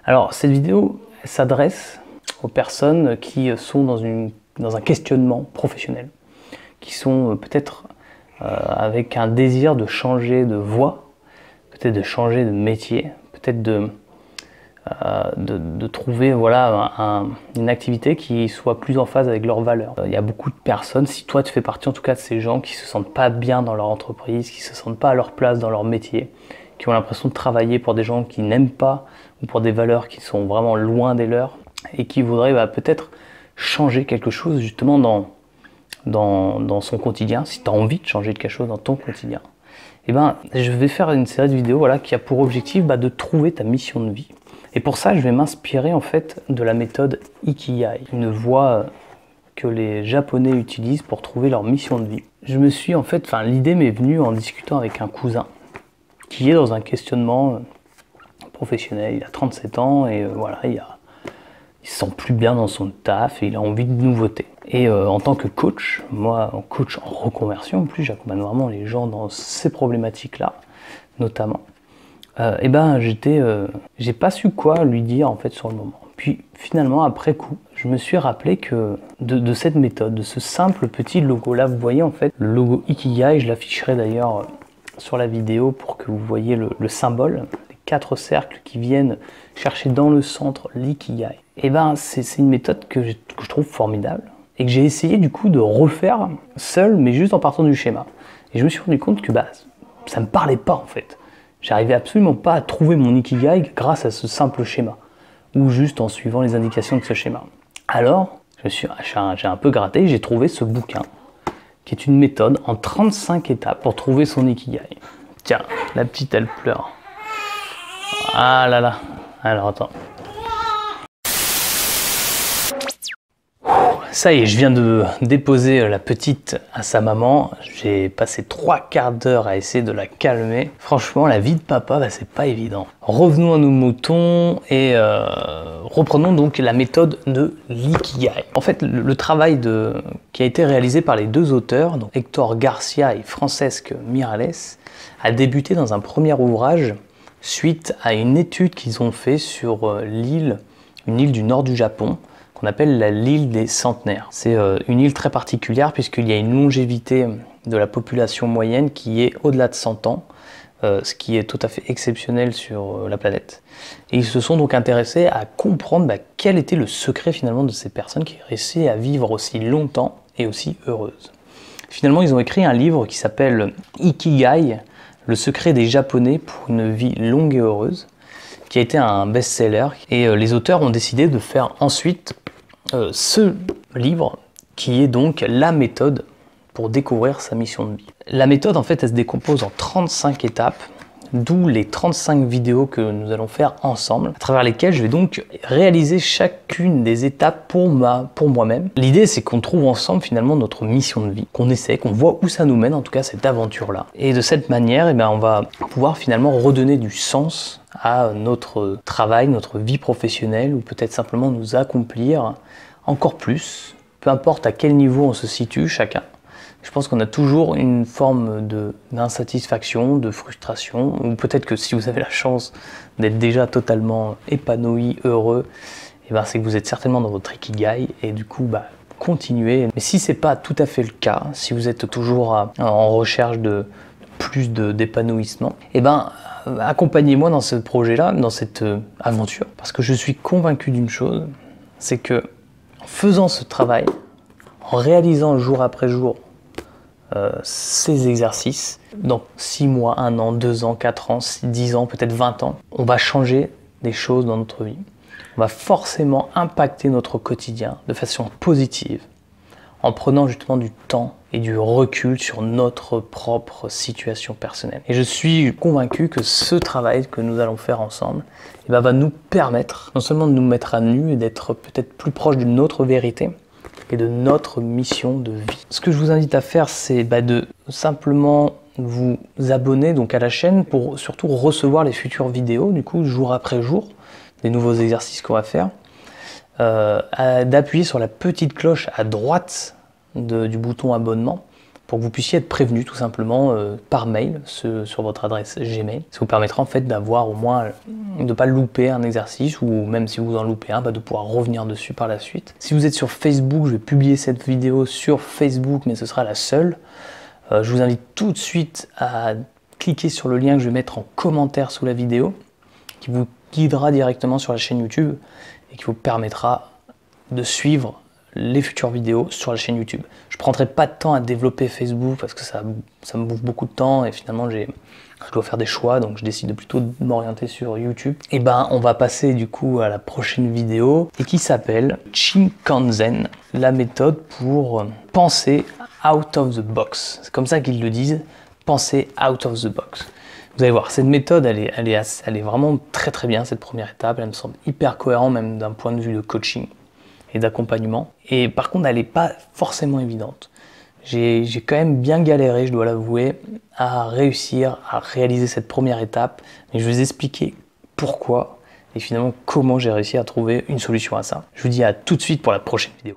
Alors cette vidéo s'adresse aux personnes qui sont dans un questionnement professionnel, qui sont peut-être avec un désir de changer de voie, peut-être de changer de métier, peut-être de trouver voilà, une activité qui soit plus en phase avec leurs valeurs. Il y a beaucoup de personnes, si toi tu fais partie en tout cas de ces gens qui se sentent pas bien dans leur entreprise, qui se sentent pas à leur place dans leur métier, qui ont l'impression de travailler pour des gens qui n'aiment pas ou pour des valeurs qui sont vraiment loin des leurs et qui voudraient peut-être changer quelque chose justement dans son quotidien. Si tu as envie de changer quelque chose dans ton quotidien, et je vais faire une série de vidéos voilà, qui a pour objectif de trouver ta mission de vie. Et pour ça, je vais m'inspirer en fait de la méthode Ikigai, une voie que les Japonais utilisent pour trouver leur mission de vie. Je me suis l'idée m'est venue en discutant avec un cousin qui est dans un questionnement professionnel. Il a 37 ans et voilà, il se sent plus bien dans son taf et il a envie de nouveautés. Et en tant que coach, moi, coach en reconversion, en plus j'accompagne vraiment les gens dans ces problématiques-là, notamment. J'ai pas su quoi lui dire en fait sur le moment. Puis finalement, après coup, je me suis rappelé que de cette méthode, de ce simple petit logo là, vous voyez en fait le logo Ikigai, je l'afficherai d'ailleurs sur la vidéo pour que vous voyez le symbole, les 4 cercles qui viennent chercher dans le centre l'Ikigai. Et c'est une méthode que je trouve formidable et que j'ai essayé du coup de refaire seul, mais juste en partant du schéma. Et je me suis rendu compte que ça me parlait pas en fait. J'arrivais absolument pas à trouver mon Ikigai grâce à ce simple schéma, ou juste en suivant les indications de ce schéma. Alors, j'ai un peu gratté, j'ai trouvé ce bouquin, qui est une méthode en 35 étapes pour trouver son Ikigai. Tiens, la petite elle pleure. Ah là là, alors attends. Ça y est, je viens de déposer la petite à sa maman. J'ai passé 3 quarts d'heure à essayer de la calmer. Franchement, la vie de papa, c'est pas évident. Revenons à nos moutons et reprenons donc la méthode de l'Ikigai. En fait, le travail qui a été réalisé par les 2 auteurs, donc Hector Garcia et Francesc Miralles, a débuté dans un premier ouvrage suite à une étude qu'ils ont fait sur une île du nord du Japon, qu'on appelle l'île des centenaires. C'est une île très particulière puisqu'il y a une longévité de la population moyenne qui est au-delà de 100 ans, ce qui est tout à fait exceptionnel sur la planète. Et ils se sont donc intéressés à comprendre quel était le secret finalement de ces personnes qui réussissaient à vivre aussi longtemps et aussi heureuses. Finalement, ils ont écrit un livre qui s'appelle Ikigai, le secret des Japonais pour une vie longue et heureuse, qui a été un best-seller. Et les auteurs ont décidé de faire ensuite ce livre qui est donc la méthode pour découvrir sa mission de vie. La méthode en fait elle se décompose en 35 étapes, d'où les 35 vidéos que nous allons faire ensemble, à travers lesquelles je vais donc réaliser chacune des étapes pour moi-même. L'idée c'est qu'on trouve ensemble finalement notre mission de vie, qu'on essaie, qu'on voit où ça nous mène en tout cas cette aventure-là. Et de cette manière, on va pouvoir finalement redonner du sens à notre travail, notre vie professionnelle, ou peut-être simplement nous accomplir encore plus, peu importe à quel niveau on se situe chacun. Je pense qu'on a toujours une forme d'insatisfaction, de frustration, ou peut-être que si vous avez la chance d'être déjà totalement épanoui, heureux, c'est que vous êtes certainement dans votre Ikigai, et du coup, continuez. Mais si c'est pas tout à fait le cas, si vous êtes toujours en recherche de plus d'épanouissement, accompagnez-moi dans ce projet-là, dans cette aventure, parce que je suis convaincu d'une chose, c'est que en faisant ce travail, en réalisant jour après jour ces exercices, dans 6 mois, 1 an, 2 ans, 4 ans, 10 ans, peut-être 20 ans, on va changer des choses dans notre vie. On va forcément impacter notre quotidien de façon positive, en prenant justement du temps et du recul sur notre propre situation personnelle. Et je suis convaincu que ce travail que nous allons faire ensemble va nous permettre non seulement de nous mettre à nu et d'être peut-être plus proche de notre vérité et de notre mission de vie. Ce que je vous invite à faire, c'est de simplement vous abonner donc à la chaîne pour surtout recevoir les futures vidéos, du coup jour après jour, des nouveaux exercices qu'on va faire, d'appuyer sur la petite cloche à droite du bouton abonnement pour que vous puissiez être prévenu tout simplement par mail sur votre adresse Gmail. Ça vous permettra en fait d'avoir au moins, de ne pas louper un exercice, ou même si vous en loupez un, de pouvoir revenir dessus par la suite. Si vous êtes sur Facebook, je vais publier cette vidéo sur Facebook, mais ce sera la seule. Je vous invite tout de suite à cliquer sur le lien que je vais mettre en commentaire sous la vidéo, qui vous guidera directement sur la chaîne YouTube et qui vous permettra de suivre les futures vidéos sur la chaîne YouTube. Je ne prendrai pas de temps à développer Facebook parce que ça me bouffe beaucoup de temps et finalement je dois faire des choix, donc je décide plutôt de m'orienter sur YouTube. Et on va passer du coup à la prochaine vidéo et qui s'appelle Shinkansen, la méthode pour penser out of the box. C'est comme ça qu'ils le disent, penser out of the box. Vous allez voir, cette méthode, elle est vraiment très très bien, cette première étape. Elle me semble hyper cohérente, même d'un point de vue de coaching et d'accompagnement. Et par contre, elle n'est pas forcément évidente. J'ai quand même bien galéré, je dois l'avouer, à réussir à réaliser cette première étape. Mais je vais vous expliquer pourquoi et finalement comment j'ai réussi à trouver une solution à ça. Je vous dis à tout de suite pour la prochaine vidéo.